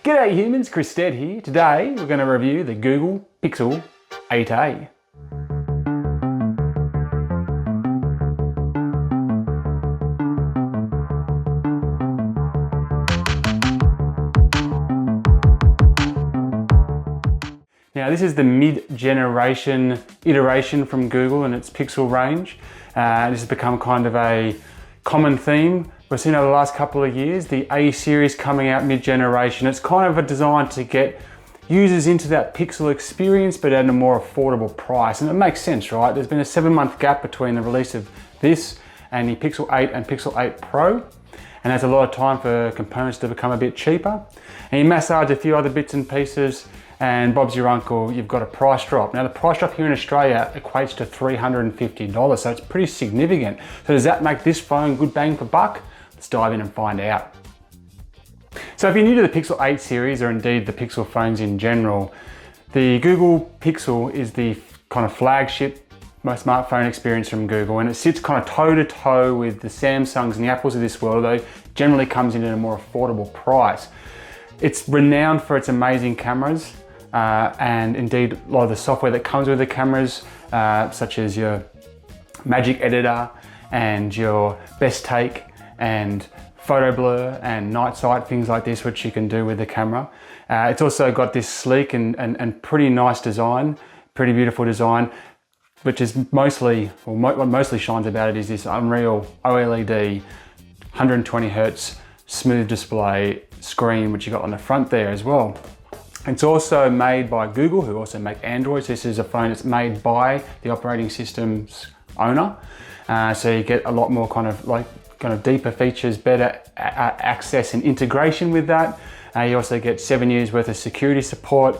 G'day humans, Chris Stead here. Today we're going to review the Google Pixel 8a. Now this is the mid-generation iteration from Google and its Pixel range. This has become kind of a common theme we've seen over the last couple of years. The A series coming out mid-generation. It's kind of a design to get users into that Pixel experience but at a more affordable price. And it makes sense, right? There's been a 7-month gap between the release of this and the Pixel 8 and Pixel 8 Pro. And that's a lot of time for components to become a bit cheaper. And you massage a few other bits and pieces and Bob's your uncle, you've got a price drop. Now the price drop here in Australia equates to $350, so it's pretty significant. So does that make this phone good bang for buck? Let's dive in and find out. So if you're new to the Pixel 8 series, or indeed the Pixel phones in general, the Google Pixel is the kind of flagship smartphone experience from Google, and it sits kind of toe to toe with the Samsungs and the Apples of this world, though generally comes in at a more affordable price. It's renowned for its amazing cameras, and indeed a lot of the software that comes with the cameras, such as your Magic Editor and your Best Take and Photo Blur and Night Sight, things like this, which you can do with the camera. It's also got this sleek and pretty nice design, pretty beautiful design, which is mostly, or what mostly shines about it is this Unreal OLED 120 Hertz smooth display screen, which you got on the front there as well. It's also made by Google, who also make Android. So this is a phone that's made by the operating system's owner. So you get a lot more kind of deeper features, better access and integration with that. You also get 7 years worth of security support.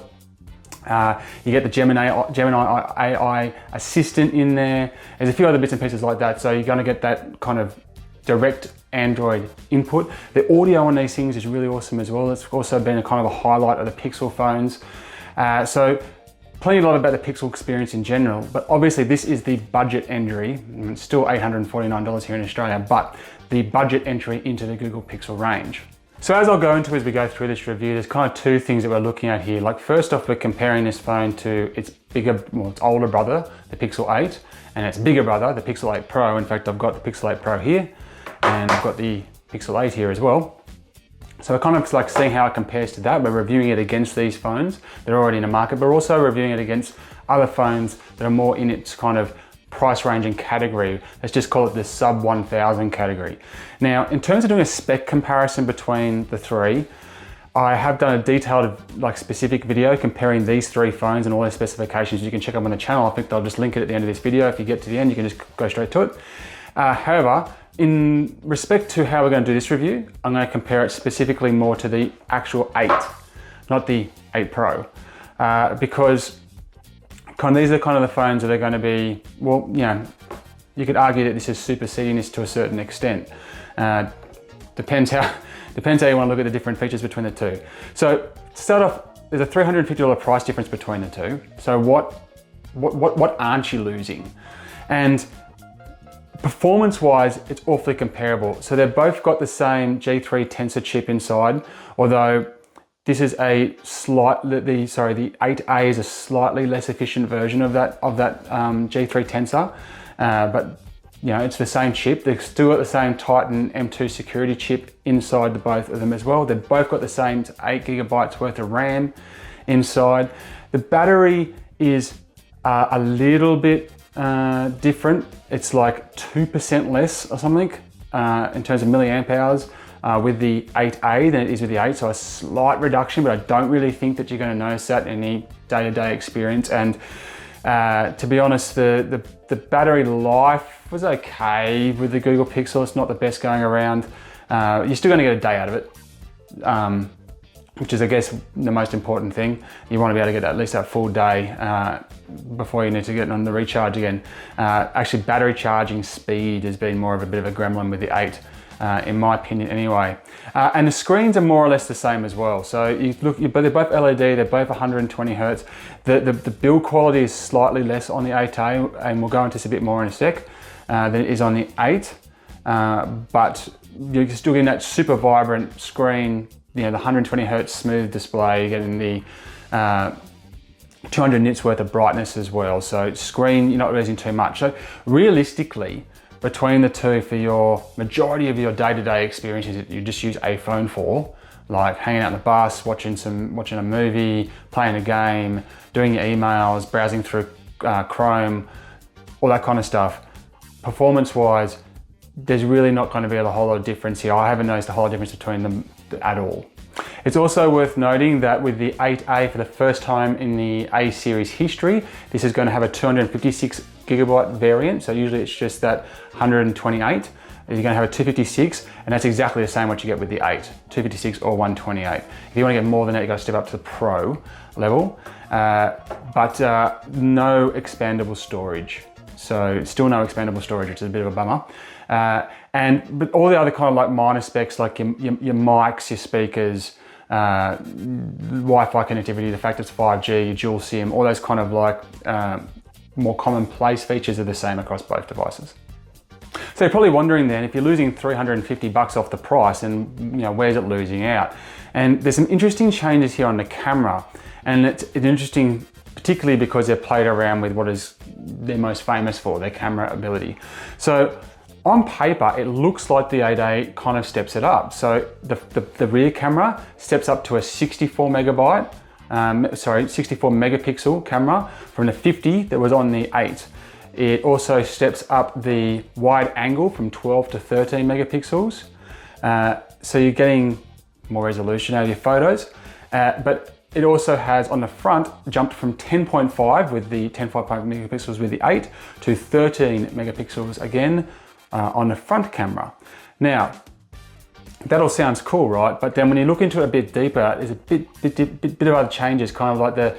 You get the Gemini AI assistant in there. There's a few other bits and pieces like that. So you're going to get that kind of direct Android input. The audio on these things is really awesome as well. It's also been a kind of a highlight of the Pixel phones. So plenty a lot about the Pixel experience in general, but obviously this is the budget entry. It's still $849 here in Australia, but the budget entry into the Google Pixel range. So as I'll go into as we go through this review, there's kind of two things that we're looking at here. Like first off, we're comparing this phone to its its older brother, the Pixel 8, and its bigger brother, the Pixel 8 Pro. In fact, I've got the Pixel 8 Pro here, and I've got the Pixel 8 here as well. So we're kind of like seeing how it compares to that. We're reviewing it against these phones that are already in the market, but we're also reviewing it against other phones that are more in its kind of price range and category. Let's just call it the sub 1,000 category. Now, in terms of doing a spec comparison between the three, I have done a detailed, specific video comparing these three phones and all their specifications. You can check them on the channel. I think I'll just link it at the end of this video. If you get to the end, you can just go straight to it. However, in respect to how we're going to do this review, I'm going to compare it specifically more to the actual 8, not the 8 Pro, because these are kind of the phones that are going to be, well, you could argue that this is superseding this to a certain extent. Depends how you want to look at the different features between the two. So to start off, there's a $350 price difference between the two. So what aren't you losing? And performance-wise, it's awfully comparable. So they've both got the same G3 Tensor chip inside, although this is the 8A is a slightly less efficient version of that G3 Tensor, but it's the same chip. They've still got the same Titan M2 security chip inside the both of them as well. They've both got the same 8 gigabytes worth of RAM inside. The battery is a little bit different. It's like 2% less or something in terms of milliamp hours with the 8A than it is with the 8, so a slight reduction, but I don't really think that you're going to notice that in any day-to-day experience. And to be honest, the battery life was okay with the Google Pixel. It's not the best going around. You're still going to get a day out of it, which is, I guess, the most important thing. You want to be able to get at least that full day before you need to get on the recharge again. Actually, battery charging speed has been more of a bit of a gremlin with the 8, in my opinion anyway. And the screens are more or less the same as well. So but they're both LED, they're both 120 Hertz. The build quality is slightly less on the 8A, and we'll go into this a bit more in a sec, than it is on the 8. But you're still getting that super vibrant screen the 120 hertz smooth display, you're getting the 200 nits worth of brightness as well. So screen, you're not losing too much. So realistically, between the two, for your majority of your day-to-day experiences that you just use a phone for, like hanging out in the bus, watching a movie, playing a game, doing your emails, browsing through Chrome, all that kind of stuff, performance-wise, there's really not going to be a whole lot of difference here. I haven't noticed a whole lot of difference between them at all. It's also worth noting that with the 8A, for the first time in the A series history, this is going to have a 256 gigabyte variant. So usually it's just that 128. You're going to have a 256, and that's exactly the same what you get with the 8, 256 or 128. If you want to get more than that, you got to step up to the Pro level, but no expandable storage. So still no expandable storage, which is a bit of a bummer. But all the other kind of like minor specs, like your mics, your speakers, Wi-Fi connectivity, the fact it's 5G, your dual SIM, all those kind of like more commonplace features are the same across both devices. So you're probably wondering then, if you're losing $350 off the price, and where's it losing out? And there's some interesting changes here on the camera, and it's interesting particularly because they've played around with what is they're most famous for, their camera ability. So on paper, it looks like the 8A kind of steps it up. So the rear camera steps up to a 64 megapixel camera from the 50 that was on the 8. It also steps up the wide angle from 12 to 13 megapixels. So you're getting more resolution out of your photos. But it also has on the front jumped from 10.5 with the 10.5 megapixels with the 8 to 13 megapixels again on the front camera. Now, that all sounds cool, right? But then when you look into it a bit deeper, there's a bit of other changes, kind of like the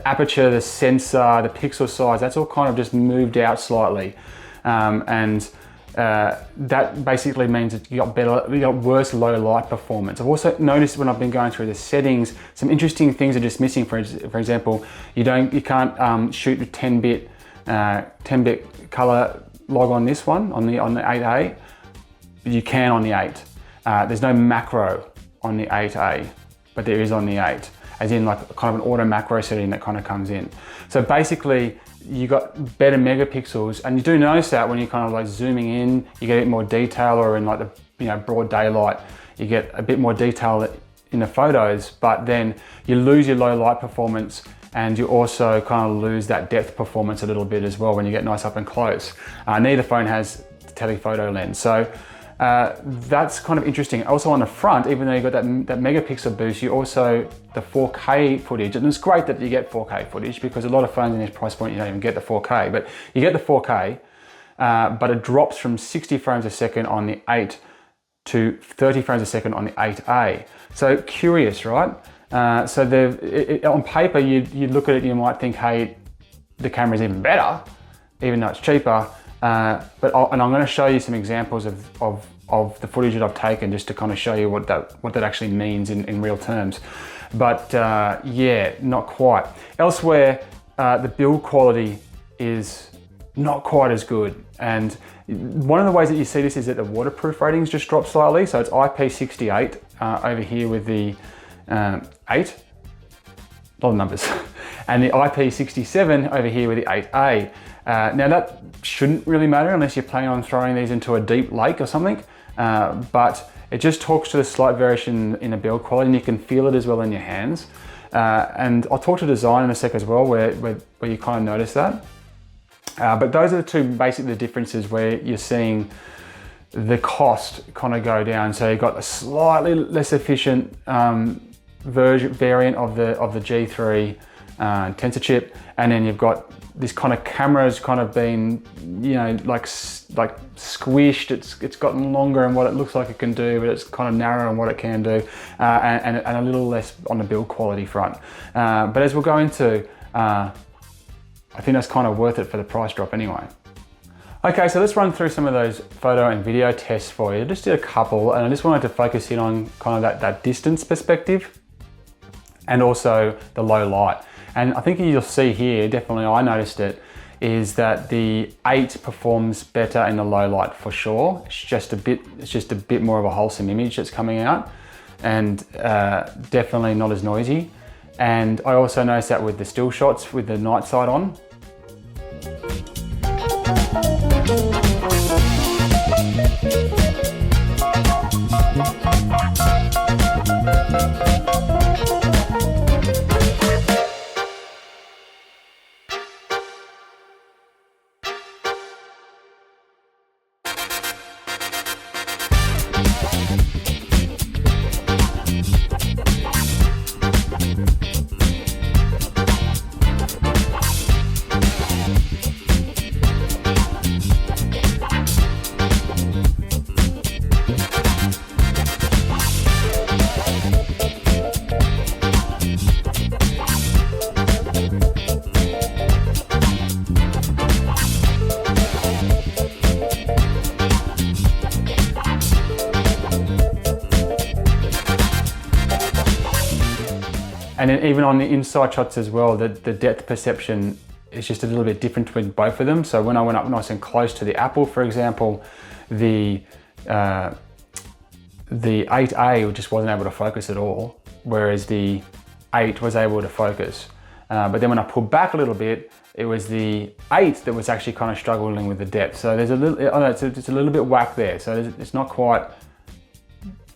aperture, the sensor, the pixel size, that's all kind of just moved out slightly. That basically means that you got worse low light performance. I've also noticed when I've been going through the settings, some interesting things are just missing. For example, you can't shoot a 10-bit color log on this one, on the 8A, but you can on the 8. There's no macro on the 8A, but there is on the 8, as in like kind of an auto macro setting that kind of comes in. So basically, you got better megapixels, and you do notice that when you're kind of like zooming in, you get a bit more detail, or in like the broad daylight, you get a bit more detail in the photos, but then you lose your low light performance, and you also kind of lose that depth performance a little bit as well when you get nice up and close. Neither phone has the telephoto lens, so that's kind of interesting. Also on the front, even though you got that megapixel boost, you also the 4K footage, and it's great that you get 4K footage because a lot of phones in this price point you don't even get the 4K, but you get the 4K, but it drops from 60 frames a second on the 8 to 30 frames a second on the 8A. So curious, right? So on paper, you'd look at it and you might think, hey, the camera's even better, even though it's cheaper. And I'm going to show you some examples of the footage that I've taken just to kind of show you what that actually means in real terms. But yeah, not quite. Elsewhere, the build quality is not quite as good. And one of the ways that you see this is that the waterproof ratings just dropped slightly. So it's IP68 over here with the 8, a lot of numbers, and the IP67 over here with the 8A. Now that shouldn't really matter unless you're planning on throwing these into a deep lake or something, but it just talks to the slight variation in the build quality, and you can feel it as well in your hands. And I'll talk to design in a sec as well, where you kind of notice that. But those are the two basically the differences where you're seeing the cost kind of go down. So you've got a slightly less efficient variant of the G3 tensor chip, and then you've got this kind of camera's kind of been, like squished. It's gotten longer in what it looks like it can do, but it's kind of narrow in what it can do, and a little less on the build quality front. But as we'll go into, I think that's kind of worth it for the price drop anyway. Okay, so let's run through some of those photo and video tests for you. I just did a couple, and I just wanted to focus in on kind of that distance perspective and also the low light. And I think you'll see here, definitely I noticed it, is that the 8 performs better in the low light for sure. It's just a bit more of a wholesome image that's coming out. and definitely not as noisy. And I also noticed that with the still shots with the night sight on. And then even on the inside shots as well, the depth perception is just a little bit different between both of them. So when I went up nice and close to the apple, for example, the 8A just wasn't able to focus at all, whereas the 8 was able to focus. But then when I pulled back a little bit, it was the 8 that was actually kind of struggling with the depth. So there's a little, it's a little bit whack there. So it's not quite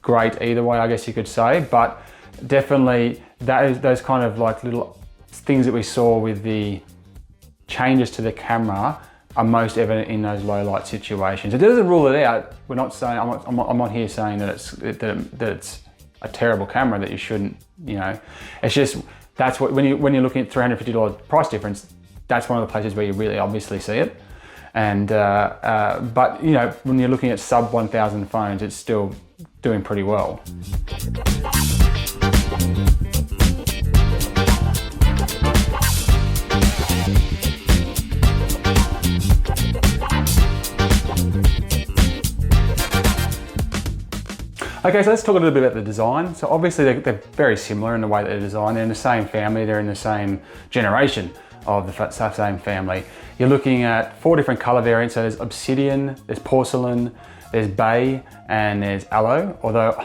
great either way, I guess you could say, but definitely those kind of like little things that we saw with the changes to the camera are most evident in those low light situations. It doesn't rule it out. We're not saying, I'm not here saying that it's a terrible camera that you shouldn't, you know. It's just, that's what, when you're looking at $350 price difference, that's one of the places where you really obviously see it. And but you know, when you're looking at sub 1,000 phones, it's still doing pretty well. Okay, so let's talk a little bit about the design. So obviously they're very similar in the way that they're designed. They're in the same family, they're in the same generation of the same family. You're looking at 4 different color variants. So there's obsidian, there's porcelain, there's bay, and there's aloe. Although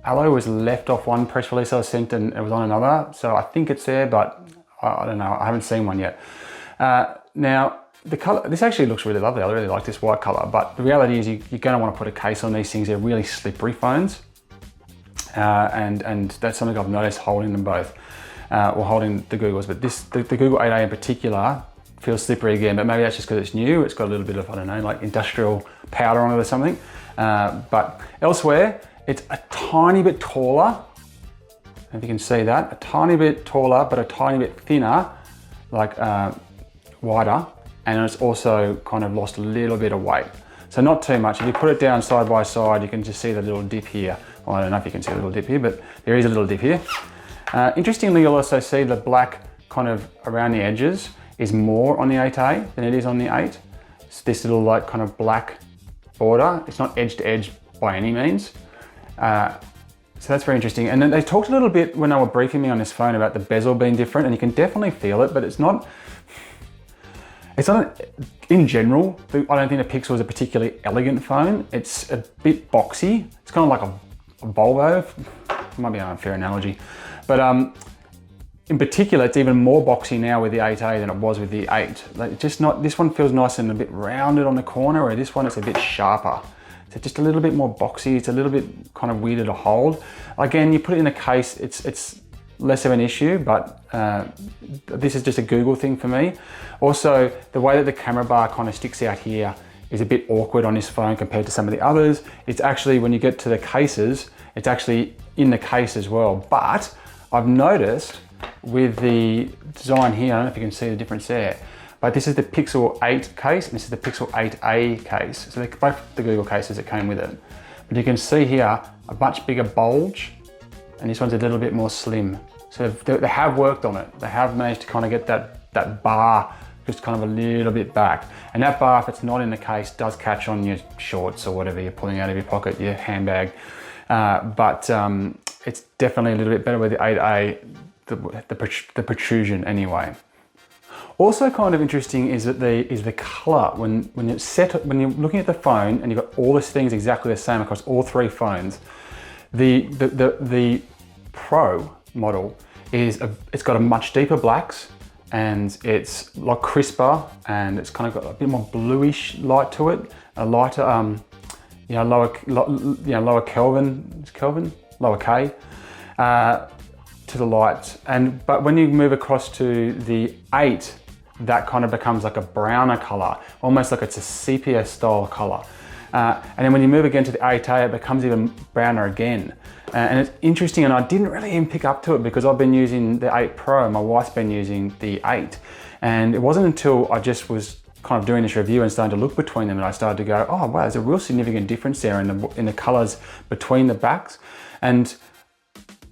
aloe was left off one press release I was sent and it was on another. So I think it's there, but I don't know, I haven't seen one yet. Now, the color, this actually looks really lovely. I really like this white color, but the reality is you're going to want to put a case on these things. They're really slippery phones. And that's something I've noticed holding them both, or holding the Googles, but the Google 8A in particular feels slippery again, but maybe that's just because it's new. It's got a little bit of, I don't know, like industrial powder on it or something. But elsewhere, it's a tiny bit taller. If you can see that, a tiny bit taller, but a tiny bit thinner, like wider. And it's also kind of lost a little bit of weight. So not too much. If you put it down side by side, you can just see the little dip here. Well, I don't know if you can see the little dip here, but there is a little dip here. Interestingly, you'll also see the black kind of around the edges is more on the 8A than it is on the 8. It's this little like kind of black border. It's not edge to edge by any means. So that's very interesting. And then they talked a little bit when they were briefing me on this phone about the bezel being different, and you can definitely feel it, but it's not, in general, I don't think the Pixel is a particularly elegant phone. It's a bit boxy. It's kind of like a Volvo. It might be an unfair analogy. But in particular, it's even more boxy now with the 8A than it was with the 8. Like, just not, this one feels nice and a bit rounded on the corner, where this one is a bit sharper. So just a little bit more boxy. It's a little bit kind of weirder to hold. Again, you put it in a case, it's less of an issue, but this is just a Google thing for me. Also, the way that the camera bar kind of sticks out here is a bit awkward on this phone compared to some of the others. It's actually, when you get to the cases, it's actually in the case as well. But I've noticed with the design here, I don't know if you can see the difference there, but this is the Pixel 8 case, and this is the Pixel 8A case. So they're both the Google cases that came with it. But you can see here, a much bigger bulge, and this one's a little bit more slim. So they have worked on it. They have managed to kind of get that bar just kind of a little bit back. And that bar, if it's not in the case, does catch on your shorts or whatever you're pulling out of your pocket, your handbag. But it's definitely a little bit better with the 8A, the protrusion anyway. Also kind of interesting is that the color, when you're looking at the phone and you've got all these things exactly the same across all 3 phones, The Pro model it's got a much deeper blacks, and it's a lot crisper, and it's kind of got a bit more bluish light to it, a lighter, lower Kelvin, lower K to the lights. But when you move across to the 8, that kind of becomes like a browner color, almost like it's a sepia style color. And then when you move again to the 8A, it becomes even browner again. And it's interesting, and I didn't really even pick up to it because I've been using the 8 Pro, my wife's been using the 8. And it wasn't until I just was kind of doing this review and starting to look between them that I started to go, oh wow, there's a real significant difference there in the colors between the backs. And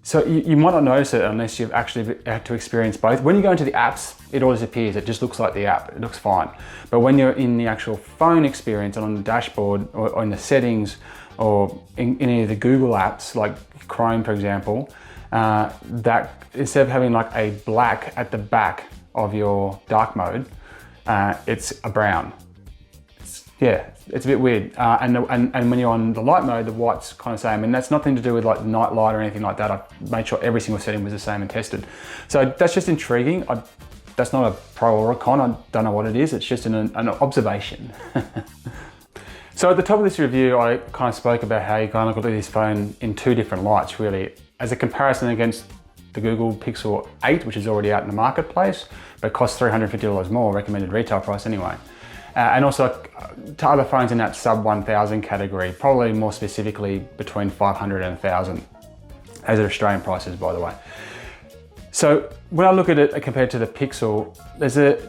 so you might not notice it unless you've actually had to experience both. When you go into the apps, it always appears, it just looks like the app, it looks fine. But when you're in the actual phone experience and on the dashboard or in the settings or in any of the Google apps, like Chrome for example, that instead of having like a black at the back of your dark mode, it's a brown. It's a bit weird. And when you're on the light mode, the white's kind of same. And that's nothing to do with like the night light or anything like that. I've made sure every single setting was the same and tested. So that's just intriguing. That's not a pro or a con. I don't know what it is. It's just an observation. So at the top of this review, I kind of spoke about how you kind of look at this phone in 2 different lights, really, as a comparison against the Google Pixel 8, which is already out in the marketplace, but costs $350 more, recommended retail price anyway. And also to other phones in that sub 1,000 category, probably more specifically between 500 and 1,000, as are Australian prices, by the way. So when I look at it compared to the Pixel, there's it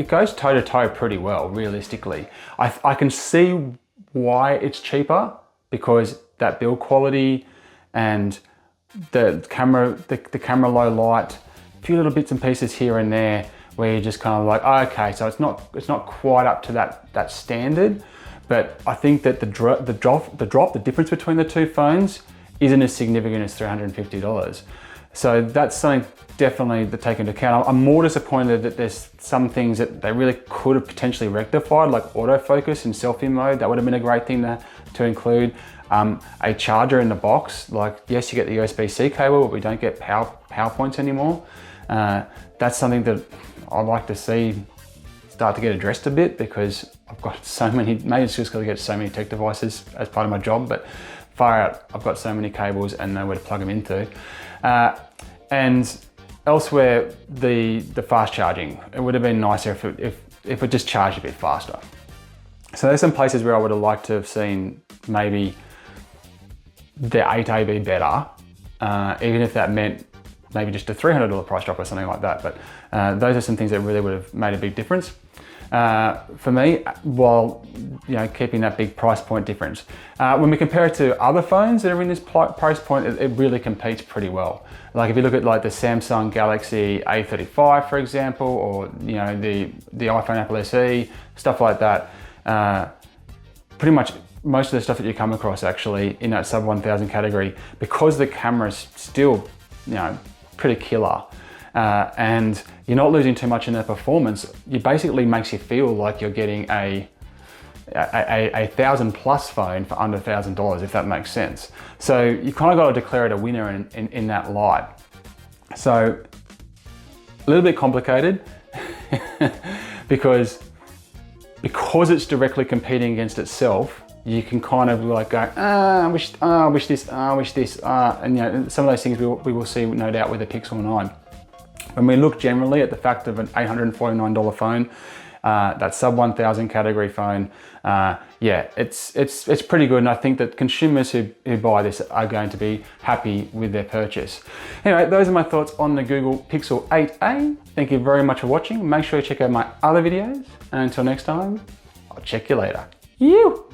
goes toe to toe pretty well, realistically. I can see why it's cheaper, because that build quality and the camera low light, a few little bits and pieces here and there, where you're just kind of like, oh, okay, so it's not quite up to that standard, but I think that the difference between the 2 phones isn't as significant as $350. So that's something definitely to take into account. I'm more disappointed that there's some things that they really could have potentially rectified, like autofocus in selfie mode. That would have been a great thing to include. A charger in the box, like yes, you get the USB-C cable, but we don't get power points anymore. That's something that I'd like to see start to get addressed a bit, because I've got so many, maybe it's just because I get so many tech devices as part of my job, but far out, I've got so many cables and nowhere to plug them into. And elsewhere, the fast charging, it would have been nicer if it just charged a bit faster. So there's some places where I would have liked to have seen maybe the 8A be better, even if that meant maybe just a $300 price drop or something like that. But those are some things that really would have made a big difference for me, while keeping that big price point difference. When we compare it to other phones that are in this price point, it really competes pretty well. Like if you look at like the Samsung Galaxy A35, for example, or the iPhone Apple SE, stuff like that. Pretty much most of the stuff that you come across actually in that sub 1,000 category, because the camera's still pretty killer, and you're not losing too much in the performance, it basically makes you feel like you're getting a $1,000+ phone for under $1,000, if that makes sense. So you kind of got to declare it a winner in that light. So a little bit complicated because it's directly competing against itself. You can kind of like go, I wish this, and some of those things we will see no doubt with the Pixel 9. When we look generally at the fact of an $849 phone, that sub 1,000 category phone, it's pretty good, and I think that consumers who buy this are going to be happy with their purchase. Anyway, those are my thoughts on the Google Pixel 8A. Thank you very much for watching. Make sure you check out my other videos, and until next time, I'll check you later. You!